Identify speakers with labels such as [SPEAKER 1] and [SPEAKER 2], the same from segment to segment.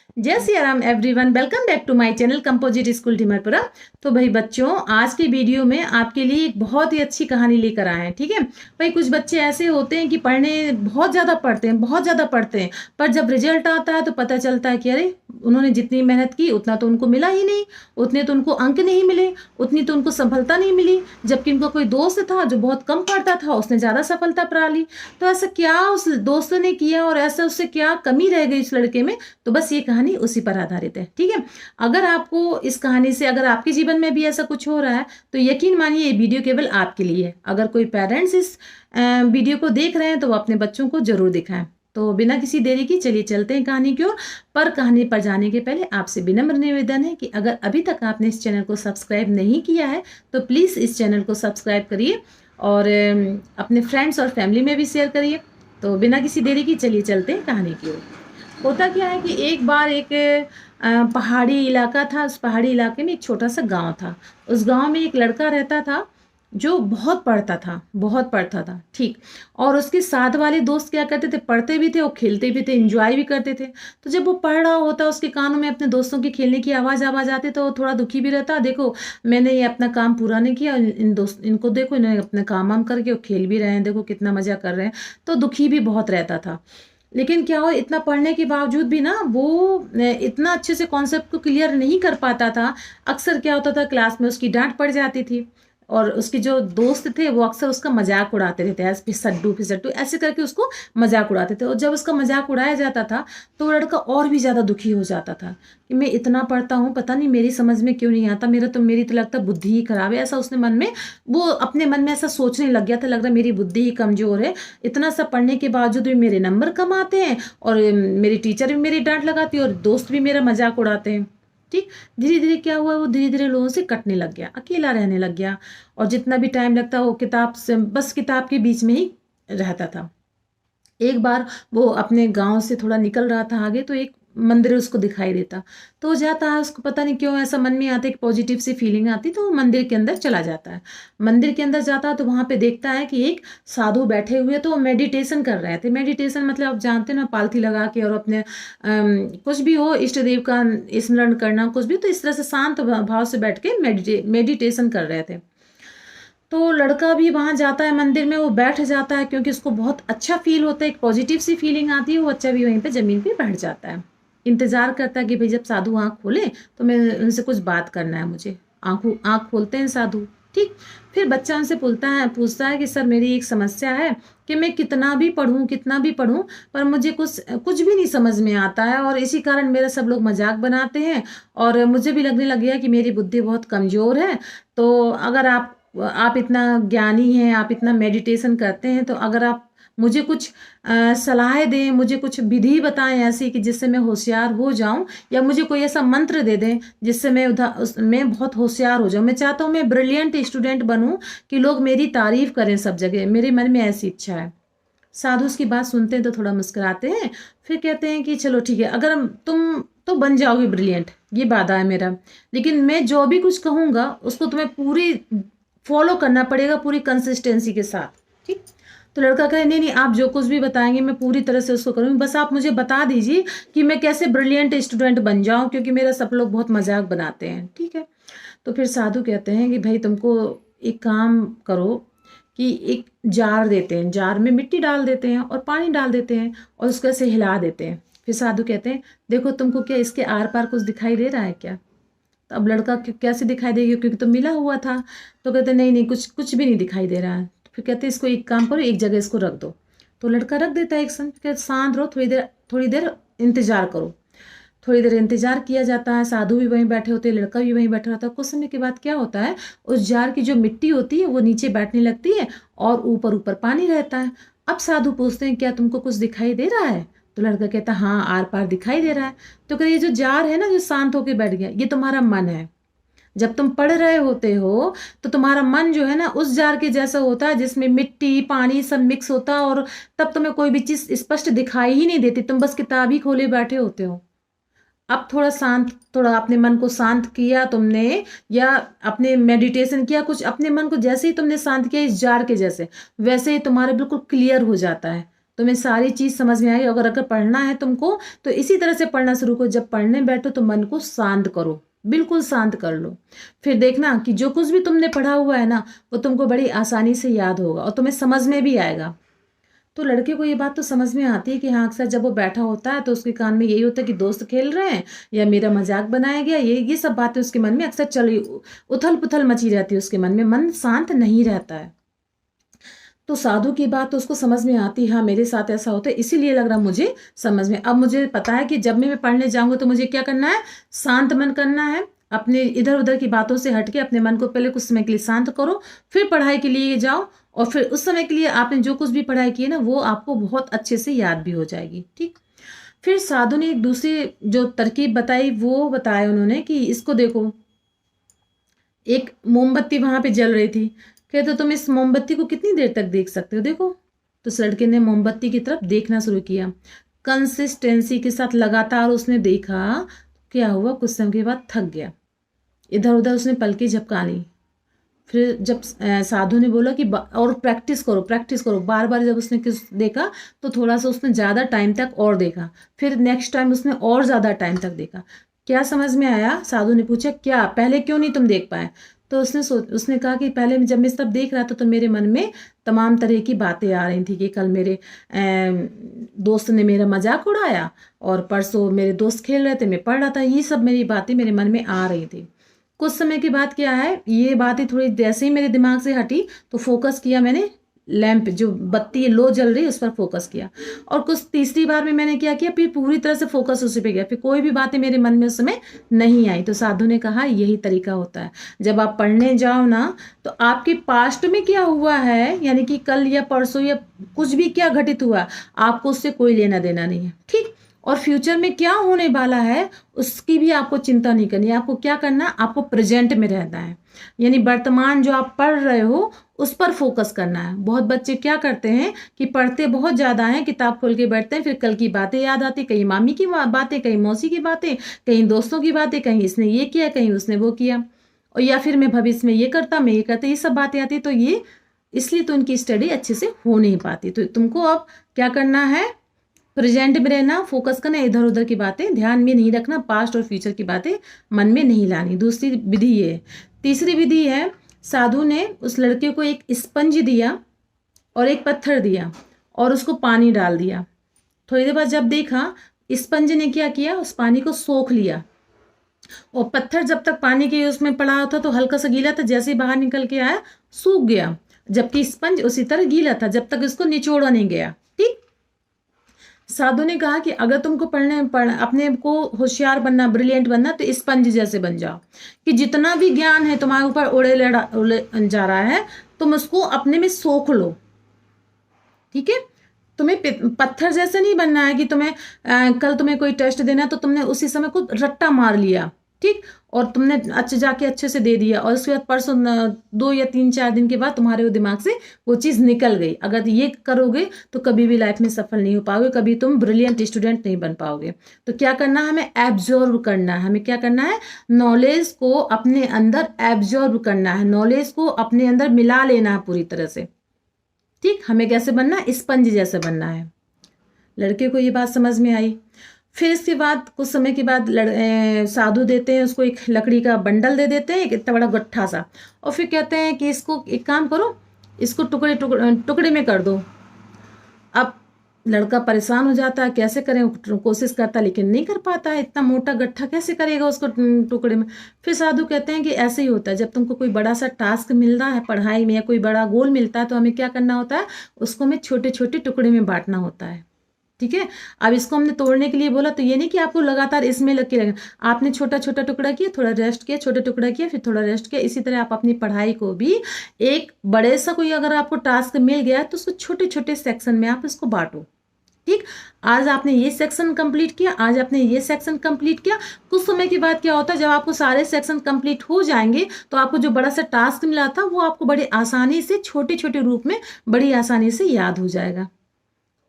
[SPEAKER 1] जय Siya Ram everyone, welcome back to my channel composite school Timarpura. तो भाई बच्चों, आज की वीडियो में आपके लिए एक बहुत ही अच्छी कहानी लेकर आए हैं। ठीक है भाई, कुछ बच्चे ऐसे होते हैं कि पढ़ने बहुत ज़्यादा पढ़ते हैं, बहुत ज़्यादा पढ़ते हैं, पर जब रिजल्ट आता है तो पता चलता है कि अरे उन्होंने जितनी मेहनत की उतना तो उनको मिला ही नहीं, उतने तो उनको अंक नहीं मिले, उतनी तो उनको सफलता नहीं मिली। जबकि उनका कोई दोस्त था जो बहुत कम पढ़ता था, उसने ज़्यादा सफलता पा ली। तो ऐसा क्या उस दोस्त ने किया और ऐसा उससे क्या कमी रह गई उस लड़के में? तो बस ये कहानी उसी पर आधारित है। ठीक है, अगर आपको इस कहानी से, अगर आपके जीवन में भी ऐसा कुछ हो रहा है तो यकीन मानिए ये वीडियो केवल आपके लिए है। अगर कोई पेरेंट्स इस वीडियो को देख रहे हैं तो वो अपने बच्चों को जरूर दिखाएं। तो बिना किसी देरी की चलिए चलते हैं कहानी की ओर। पर कहानी पर जाने के पहले आपसे विनम्र निवेदन है कि अगर अभी तक आपने इस चैनल को सब्सक्राइब नहीं किया है तो प्लीज़ इस चैनल को सब्सक्राइब करिए और अपने फ्रेंड्स और फैमिली में भी शेयर करिए। तो बिना किसी देरी की चलिए चलते हैं कहानी की ओर। होता क्या है कि एक बार एक पहाड़ी इलाका था। उस पहाड़ी इलाके में एक छोटा सा गांव था। उस गांव में एक लड़का रहता था जो बहुत पढ़ता था, बहुत पढ़ता था। ठीक, और उसके साथ वाले दोस्त क्या करते थे, पढ़ते भी थे और खेलते भी थे, एंजॉय भी करते थे। तो जब वो पढ़ रहा होता उसके कानों में अपने दोस्तों के खेलने की आवाज़ आती तो वो थोड़ा दुखी भी रहता। देखो मैंने ये अपना काम पूरा नहीं किया, इन दोस्त इनको देखो, इन्होंने अपना काम वाम करके वो खेल भी रहे हैं, देखो कितना मज़ा कर रहे हैं। तो दुखी भी बहुत रहता था। लेकिन क्या हो, इतना पढ़ने के बावजूद भी ना वो इतना अच्छे से कॉन्सेप्ट को क्लियर नहीं कर पाता था। अक्सर क्या होता था, क्लास में उसकी डांट पड़ जाती थी और उसके जो दोस्त थे वो अक्सर उसका मजाक उड़ाते रहते हैं, फिसड्डू फिसड्डू ऐसे करके उसको मजाक उड़ाते थे। और जब उसका मजाक उड़ाया जाता था तो वो लड़का और भी ज़्यादा दुखी हो जाता था कि मैं इतना पढ़ता हूँ, पता नहीं मेरी समझ में क्यों नहीं आता, मेरी तो लगता बुद्धि ही खराब है। ऐसा उसने मन में, वो अपने मन में ऐसा सोचने लग गया था, लग रहा मेरी बुद्धि ही कमज़ोर है, इतना सब पढ़ने के बावजूद भी मेरे नंबर कम आते हैं और मेरी टीचर भी मेरी डांट लगाती है और दोस्त भी मेरा मजाक उड़ाते हैं। ठीक, धीरे धीरे क्या हुआ, वो धीरे धीरे लोगों से कटने लग गया, अकेला रहने लग गया और जितना भी टाइम लगता वो किताब से, बस किताब के बीच में ही रहता था। एक बार वो अपने गांव से थोड़ा निकल रहा था आगे तो एक मंदिर उसको दिखाई देता। तो वो जाता है, उसको पता नहीं क्यों ऐसा मन में आता है, एक पॉजिटिव सी फीलिंग आती, तो वो मंदिर के अंदर चला जाता है। मंदिर के अंदर जाता है तो वहां पे देखता है कि एक साधु बैठे हुए, तो वो मेडिटेशन कर रहे थे। मेडिटेशन मतलब आप जानते हैं ना, पालथी लगा के और अपने कुछ भी हो, इष्ट देव का स्मरण करना, कुछ भी, तो इस तरह से शांत भाव से बैठ के मेडिटेशन कर रहे थे। तो लड़का भी वहां जाता है मंदिर में, वो बैठ जाता है क्योंकि उसको बहुत अच्छा फील होता है, एक पॉजिटिव सी फीलिंग आती है। वो बच्चा भी वहीं पे जमीन पे बैठ जाता है, इंतजार करता है कि भाई जब साधु आँख खोले तो मैं उनसे कुछ बात करना है मुझे। आँख खोलते हैं साधु। ठीक, फिर बच्चा उनसे पूछता है कि सर मेरी एक समस्या है कि मैं कितना भी पढ़ूं पर मुझे कुछ कुछ भी नहीं समझ में आता है और इसी कारण मेरा सब लोग मजाक बनाते हैं और मुझे भी लगने लग गया कि मेरी बुद्धि बहुत कमज़ोर है। तो अगर आप इतना ज्ञानी हैं, आप इतना मेडिटेशन करते हैं, तो अगर आप मुझे कुछ सलाह दें, मुझे कुछ विधि बताएं ऐसी कि जिससे मैं होशियार हो जाऊं, या मुझे कोई ऐसा मंत्र दे दें जिससे मैं बहुत होशियार हो जाऊं। मैं चाहता हूं मैं ब्रिलियंट स्टूडेंट बनूं कि लोग मेरी तारीफ करें सब जगह, मेरे मन में ऐसी इच्छा है। साधु उसकी बात सुनते हैं तो थोड़ा मुस्कुराते हैं, फिर कहते हैं कि चलो ठीक है, अगर तुम तो बन जाओगे ब्रिलियंट, ये वादा है मेरा, लेकिन मैं जो भी कुछ कहूंगा उसको तुम्हें पूरी फॉलो करना पड़ेगा, पूरी कंसिस्टेंसी के साथ। ठीक, तो लड़का कहे नहीं नहीं, आप जो कुछ भी बताएंगे मैं पूरी तरह से उसको करूँगी, बस आप मुझे बता दीजिए कि मैं कैसे ब्रिलियंट स्टूडेंट बन जाऊं, क्योंकि मेरा सब लोग बहुत मजाक बनाते हैं। ठीक है, तो फिर साधु कहते हैं कि भाई तुमको एक काम करो कि एक जार देते हैं, जार में मिट्टी डाल देते हैं और पानी डाल देते हैं और उसको ऐसे हिला देते हैं। फिर साधु कहते हैं देखो तुमको क्या इसके आर पार कुछ दिखाई दे रहा है क्या? तो अब लड़का कैसे दिखाई देगी, क्योंकि तो मिला हुआ था। तो कहते नहीं नहीं, कुछ कुछ भी नहीं दिखाई दे रहा है। तो फिर कहते इसको एक काम करो, एक जगह इसको रख दो। तो लड़का रख देता है एक संग, कहते शांत रहो, थोड़ी देर इंतजार करो। थोड़ी देर इंतजार किया जाता है, साधु भी वहीं बैठे होते हैं, लड़का भी वहीं बैठा रहता है। कुछ समय के बाद क्या होता है, उस जार की जो मिट्टी होती है वो नीचे बैठने लगती है और ऊपर ऊपर पानी रहता है। अब साधु पूछते हैं क्या तुमको कुछ दिखाई दे रहा है? तो लड़का कहता है हाँ, आर पार दिखाई दे रहा है। तो कहते ये जो जार है ना, जो शांत होके बैठ गया, ये तुम्हारा मन है। जब तुम पढ़ रहे होते हो तो तुम्हारा मन जो है ना उस जार के जैसा होता है जिसमें मिट्टी पानी सब मिक्स होता है, और तब तुम्हें कोई भी चीज स्पष्ट दिखाई ही नहीं देती, तुम बस किताब ही खोले बैठे होते हो। अब थोड़ा अपने मन को शांत किया तुमने, या अपने मेडिटेशन किया, कुछ अपने मन को जैसे ही तुमने शांत किया इस जार के जैसे, वैसे ही तुम्हारे बिल्कुल क्लियर हो जाता है। तुम्हें सारी चीज समझ में आएगी। अगर पढ़ना है तुमको तो इसी तरह से पढ़ना शुरू करो। जब पढ़ने बैठो तो मन को शांत करो, बिल्कुल शांत कर लो। फिर देखना कि जो कुछ भी तुमने पढ़ा हुआ है ना वो तुमको बड़ी आसानी से याद होगा और तुम्हें समझ में भी आएगा। तो लड़के को ये बात तो समझ में आती है कि हाँ, अक्सर जब वो बैठा होता है तो उसके कान में यही होता है कि दोस्त खेल रहे हैं या मेरा मजाक बनाया गया, ये सब बातें उसके मन में अक्सर चल उथल पुथल मची रहती है। उसके मन में मन शांत नहीं रहता है। तो साधु की बात तो उसको समझ में आती है, हाँ मेरे साथ ऐसा होता है, इसीलिए लग रहा मुझे समझ में। अब मुझे पता है कि जब मैं पढ़ने जाऊंगा तो मुझे क्या करना है, शांत मन करना है। अपने इधर उधर की बातों से हटके अपने मन को पहले कुछ समय के लिए शांत करो, फिर पढ़ाई के लिए जाओ। और फिर उस समय के लिए आपने जो कुछ भी पढ़ाई की है ना वो आपको बहुत अच्छे से याद भी हो जाएगी। ठीक। फिर साधु ने एक दूसरी जो तरकीब बताई वो बताया उन्होंने कि इसको देखो, एक मोमबत्ती वहां पे जल रही थी। कहते तुम इस मोमबत्ती को कितनी देर तक देख सकते हो, देखो। तो उस लड़के ने मोमबत्ती की तरफ देखना शुरू किया, कंसिस्टेंसी के साथ लगातार उसने देखा। क्या हुआ, कुछ समय के बाद थक गया, इधर उधर उसने पलकें झपका ली। फिर जब साधु ने बोला कि और प्रैक्टिस करो प्रैक्टिस करो, बार बार जब उसने किस देखा तो थोड़ा सा उसने ज़्यादा टाइम तक और देखा। फिर नेक्स्ट टाइम उसने और ज़्यादा टाइम तक देखा। क्या समझ में आया, साधु ने पूछा क्या पहले क्यों नहीं तुम देख पाए। तो उसने कहा कि पहले जब मैं सब देख रहा था तो मेरे मन में तमाम तरह की बातें आ रही थी कि कल मेरे दोस्त ने मेरा मजाक उड़ाया और परसों मेरे दोस्त खेल रहे थे, मैं पढ़ रहा था, ये सब मेरी बातें मेरे मन में आ रही थी। कुछ समय के बाद क्या है, ये बातें थोड़ी जैसे ही मेरे दिमाग से हटी तो फोकस किया मैंने लैंप, जो बत्ती लो जल रही उस पर फोकस किया। और कुछ तीसरी बार में मैंने क्या किया, फिर पूरी तरह से फोकस उसी पे गया, फिर कोई भी बातें मेरे मन में उस समय नहीं आई। तो साधु ने कहा यही तरीका होता है, जब आप पढ़ने जाओ ना तो आपके पास्ट में क्या हुआ है, यानी कि कल या परसों या कुछ भी क्या घटित हुआ, आपको उससे कोई लेना देना नहीं है। ठीक। और फ्यूचर में क्या होने वाला है उसकी भी आपको चिंता नहीं करनी है। आपको क्या करना है, आपको प्रेजेंट में रहना है, यानी वर्तमान जो आप पढ़ रहे हो उस पर फोकस करना है। बहुत बच्चे क्या करते हैं कि पढ़ते बहुत ज्यादा हैं, किताब खोल के बैठते हैं, फिर कल की बातें याद आती, कहीं मामी की बातें, कहीं मौसी की बातें, कहीं दोस्तों की बातें, कहीं इसने ये किया, कहीं उसने वो किया, और या फिर मैं भविष्य में ये करता, मैं ये करता, ये सब बातें आती। तो ये इसलिए तो उनकी स्टडी अच्छे से हो नहीं पाती। तो तुमको अब क्या करना है, प्रेजेंट में रहना, फोकस करना, इधर उधर की बातें ध्यान में नहीं रखना, पास्ट और फ्यूचर की बातें मन में नहीं लानी। दूसरी विधि ये है। तीसरी विधि है, साधु ने उस लड़के को एक स्पंज दिया और एक पत्थर दिया और उसको पानी डाल दिया। थोड़ी देर बाद जब देखा, स्पंज ने क्या किया, उस पानी को सोख लिया, और पत्थर जब तक पानी के उसमें पड़ा था तो हल्का सा गीला था, जैसे ही बाहर निकल के आया सूख गया, जबकि स्पंज उसी तरह गीला था जब तक इसको निचोड़ा नहीं गया। ठीक। साधु ने कहा कि अगर तुमको अपने को होशियार बनना, ब्रिलियंट बनना, तो स्पंज जैसे बन जाओ कि जितना भी ज्ञान है तुम्हारे ऊपर उड़े जा रहा है तुम उसको अपने में सोख लो। ठीक है। तुम्हें पत्थर जैसे नहीं बनना है कि कल तुम्हें कोई टेस्ट देना है तो तुमने उसी समय को रट्टा मार लिया। ठीक। और तुमने जाके अच्छे से दे दिया और उसके बाद परसों 2 या 3-4 दिन के बाद तुम्हारे वो दिमाग से वो चीज़ निकल गई। अगर ये करोगे तो कभी भी लाइफ में सफल नहीं हो पाओगे, कभी तुम ब्रिलियंट स्टूडेंट नहीं बन पाओगे। तो क्या करना है, हमें एब्जॉर्व करना है। हमें क्या करना है, नॉलेज को अपने अंदर एब्जॉर्व करना है, नॉलेज को अपने अंदर मिला लेना है पूरी तरह से। ठीक। हमें कैसे बनना है, स्पंज जैसे बनना है। लड़के को ये बात समझ में आई। फिर इसके बाद कुछ समय के बाद साधु देते हैं उसको एक लकड़ी का बंडल दे देते हैं, एक इतना बड़ा गट्ठा सा, और फिर कहते हैं कि इसको एक काम करो, इसको टुकड़े टुकड़े में कर दो। अब लड़का परेशान हो जाता है, कैसे करें, कोशिश करता लेकिन नहीं कर पाता है, इतना मोटा गट्ठा कैसे करेगा उसको टुकड़े में। फिर साधु कहते हैं कि ऐसे ही होता है, जब तुमको कोई बड़ा सा टास्क मिल रहा है पढ़ाई में या कोई बड़ा गोल मिलता है तो हमें क्या करना होता है, उसको हमें छोटे छोटे टुकड़े में बांटना होता है। ठीक है। अब इसको हमने तोड़ने के लिए बोला तो ये नहीं कि आपको लगातार इसमें लग के लगना, आपने छोटा छोटा टुकड़ा किया, थोड़ा रेस्ट किया, छोटा टुकड़ा किया, फिर थोड़ा रेस्ट किया। इसी तरह आप अपनी पढ़ाई को भी एक बड़े सा कोई अगर आपको टास्क मिल गया तो उसको छोटे छोटे सेक्शन में आप इसको बांटो। ठीक। आज आपने ये सेक्शन कंप्लीट किया, आज आपने ये सेक्शन कंप्लीट किया। कुछ समय के बाद क्या होता है, जब आपको सारे सेक्शन कंप्लीट हो जाएंगे तो आपको जो बड़ा सा टास्क मिला था वो आपको बड़े आसानी से छोटे छोटे रूप में बड़ी आसानी से याद हो जाएगा।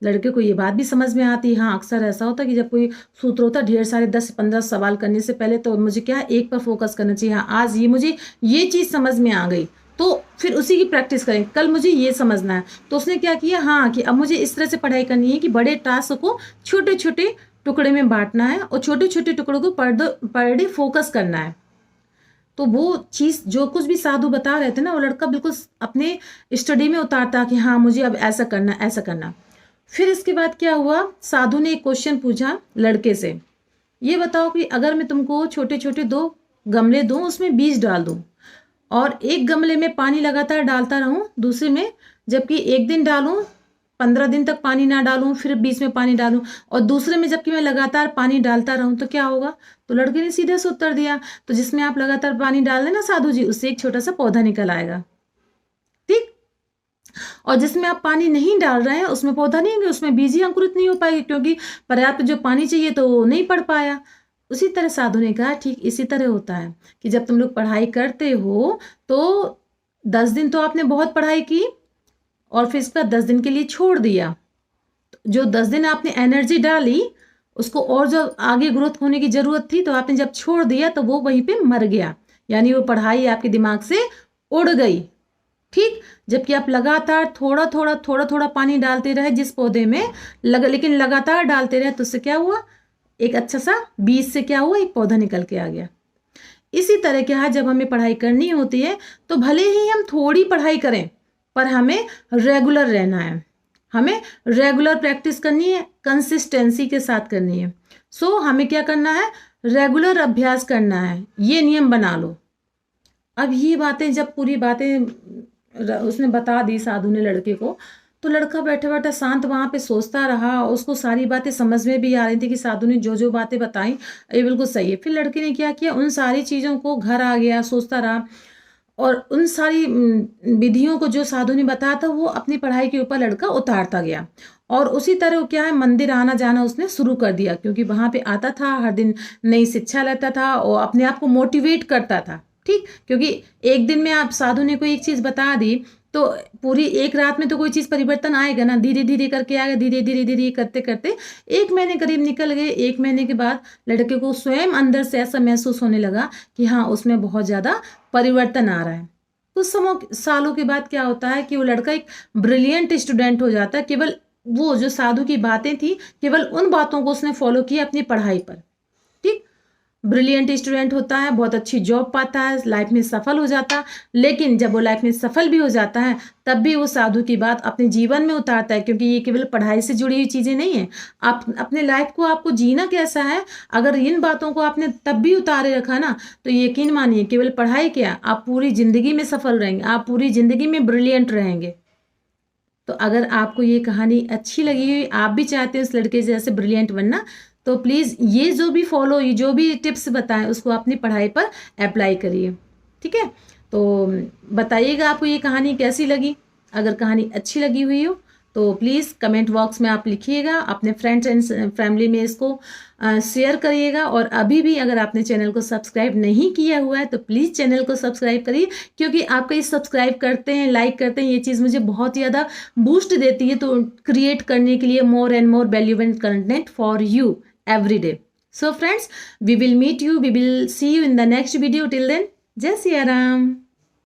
[SPEAKER 1] लड़के को ये बात भी समझ में आती है। हाँ, अक्सर ऐसा होता है कि जब कोई सूत्र होता है ढेर सारे 10-15 सवाल करने से पहले तो मुझे क्या है, एक पर फोकस करना चाहिए। हाँ, आज ये मुझे ये चीज़ समझ में आ गई तो फिर उसी की प्रैक्टिस करें, कल मुझे ये समझना है। तो उसने क्या किया, हाँ कि अब मुझे इस तरह से पढ़ाई करनी है कि बड़े टास्क को छोटे छोटे टुकड़े में बांटना है और छोटे छोटे टुकड़ों को पर डे फोकस करना है। तो वो चीज़ जो कुछ भी साधु बता रहे थे ना, वो लड़का बिल्कुल अपने स्टडी में उतारता कि हाँ मुझे अब ऐसा करना ऐसा करना। फिर इसके बाद क्या हुआ, साधु ने एक क्वेश्चन पूछा लड़के से, ये बताओ कि अगर मैं तुमको छोटे छोटे 2 गमले दूं, उसमें बीज डाल दूं और एक गमले में पानी लगातार डालता रहूं, दूसरे में जबकि एक दिन डालूं 15 दिन तक पानी ना डालूं, फिर बीच में पानी डालूं, और दूसरे में जबकि मैं लगातार पानी डालता रहूं तो क्या होगा। तो लड़के ने सीधे से उत्तर दिया, तो जिसमें आप लगातार पानी डाल देना साधु जी, उससे एक छोटा सा पौधा निकल आएगा, ठीक। और जिसमें आप पानी नहीं डाल रहे हैं उसमें पौधा नहीं होंगे, उसमें बीज ही अंकुरित नहीं हो पाएगी, क्योंकि पर्याप्त जो पानी चाहिए तो वो नहीं पड़ पाया। उसी तरह साधु ने कहा ठीक इसी तरह होता है कि जब तुम लोग पढ़ाई करते हो तो 10 दिन तो आपने बहुत पढ़ाई की और फिर इसका 10 दिन के लिए छोड़ दिया। जो 10 दिन आपने एनर्जी डाली उसको, और जो आगे ग्रोथ होने की जरूरत थी, तो आपने जब छोड़ दिया तो वो वहीं पे मर गया, यानी वो पढ़ाई आपके दिमाग से उड़ गई, ठीक। जबकि आप लगातार थोड़ा थोड़ा पानी डालते रहे जिस पौधे में लेकिन लगातार डालते रहे, तो उससे क्या हुआ, एक अच्छा सा बीज से क्या हुआ, एक पौधा निकल के आ गया। इसी तरह क्या है, जब हमें पढ़ाई करनी होती है तो भले ही हम थोड़ी पढ़ाई करें, पर हमें रेगुलर रहना है, हमें रेगुलर प्रैक्टिस करनी है, कंसिस्टेंसी के साथ करनी है। सो हमें क्या करना है, रेगुलर अभ्यास करना है, ये नियम बना लो। अब ये बातें जब पूरी बातें उसने बता दी साधु ने लड़के को, तो लड़का बैठा बैठा शांत वहां पे सोचता रहा, उसको सारी बातें समझ में भी आ रही थी कि साधु ने जो जो बातें बताई ये बिल्कुल सही है। फिर लड़के ने क्या किया, उन सारी चीज़ों को घर आ गया, सोचता रहा, और उन सारी विधियों को जो साधु ने बताया था वो अपनी पढ़ाई के ऊपर लड़का उतारता गया। और उसी तरह क्या है, मंदिर आना जाना उसने शुरू कर दिया, क्योंकि वहां पे आता था, हर दिन नई शिक्षा लेता था और अपने आप को मोटिवेट करता था, ठीक। क्योंकि एक दिन में आप साधु ने कोई एक चीज बता दी तो पूरी एक रात में तो कोई चीज परिवर्तन आएगा ना, धीरे धीरे करके आएगा, धीरे धीरे धीरे करते करते 1 महीने करीब निकल गए। 1 महीने के बाद लड़के को स्वयं अंदर से ऐसा महसूस होने लगा कि हाँ उसमें बहुत ज्यादा परिवर्तन आ रहा है। कुछ सालों के बाद क्या होता है कि वो लड़का एक ब्रिलियंट स्टूडेंट हो जाता है। केवल वो जो साधु की बातें थी, केवल उन बातों को उसने फॉलो किया अपनी पढ़ाई पर, ठीक। ब्रिलियंट स्टूडेंट होता है, बहुत अच्छी जॉब पाता है, लाइफ में सफल हो जाता है। लेकिन जब वो लाइफ में सफल भी हो जाता है तब भी वो साधु की बात अपने जीवन में उतारता है, क्योंकि ये केवल पढ़ाई से जुड़ी हुई चीज़ें नहीं है। आप अपने लाइफ को आपको जीना कैसा है, अगर इन बातों को आपने तब भी उतारे रखा ना, तो यकीन मानिए केवल पढ़ाई क्या, आप पूरी जिंदगी में सफल रहेंगे, आप पूरी जिंदगी में ब्रिलियंट रहेंगे। तो अगर आपको ये कहानी अच्छी लगी हुई, आप भी चाहते हैं उस लड़के जैसे ब्रिलियंट बनना, तो प्लीज़ ये जो भी जो भी टिप्स बताएं उसको अपनी पढ़ाई पर अप्लाई करिए, ठीक है। तो बताइएगा आपको ये कहानी कैसी लगी। अगर कहानी अच्छी लगी हुई हो तो प्लीज़ कमेंट बॉक्स में आप लिखिएगा, अपने फ्रेंड्स एंड फैमिली में इसको शेयर करिएगा। और अभी भी अगर आपने चैनल को सब्सक्राइब नहीं किया हुआ है तो प्लीज़ चैनल को सब्सक्राइब करिए, क्योंकि आप ये सब्सक्राइब करते हैं, लाइक करते हैं, ये चीज़ मुझे बहुत ज़्यादा बूस्ट देती है, तो क्रिएट करने के लिए more and more valuable content for you every day. So friends, we will meet you, we will see you in the next video. Till then, Jai Siya Ram.